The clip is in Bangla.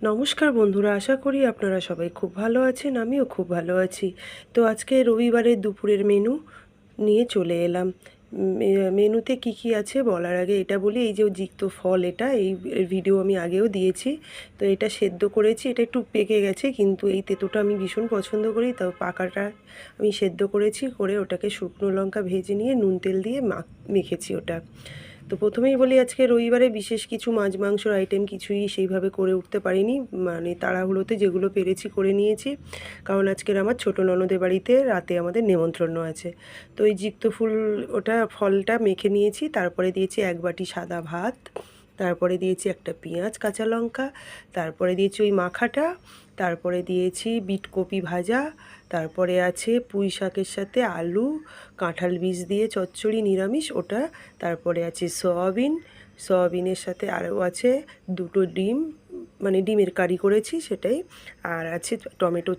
নমস্কার বন্ধুরা, আশা করি আপনারা সবাই খুব ভালো আছেন। আমিও খুব ভালো আছি। তো আজকে রবিবারের দুপুরের মেনু নিয়ে চলে এলাম। মেনুতে কি কি আছে বলার আগে এটা বলি, এই যে জিক্ত ফল, এটা এই ভিডিও আমি আগেও দিয়েছি। তো এটা সেদ্ধ করেছি, এটা একটু পেকে গেছে, কিন্তু এই তেঁতোটা আমি ভীষণ পছন্দ করি, তাও পাকাটা আমি সেদ্ধ করেছি, করে ওটাকে শুকনো লঙ্কা ভেজে নিয়ে নুন তেল দিয়ে মেখেছি ওটা। তো প্রথমেই বলি, আজকে রবিবারে বিশেষ কিছু মাছ মাংসর আইটেম কিছুই সেইভাবে করে উঠতে পারিনি, মানে তাড়াহুড়োতে যেগুলো পেরেছি করে নিয়েছি। কারণ আজকের আমার ছোটো ননদের বাড়িতে রাতে আমাদের নেমন্ত্রণ আছে। তো এই জিক্ত ফুল, ওটা ফলটা মেখে নিয়েছি, তারপরে দিয়েছি এক বাটি সাদা ভাত, তারপরে দিয়েছি একটা পেঁয়াজ কাঁচা লঙ্কা, তারপরে দিয়েছি ওই মাখাটা, তারপরে দিয়েছি বিটকপি ভাজা, তারপরে আছে পুঁই শাকের সাথে আলু, কাঁঠাল বীজ দিয়ে চচ্চড়ি নিরামিষ ওটা, তারপরে আছে সয়াবিন, সয়াবিনের সাথে আরও আছে দুটো ডিম, মানে ডিমের কারি করেছি সেটাই, আর আছে টমেটোর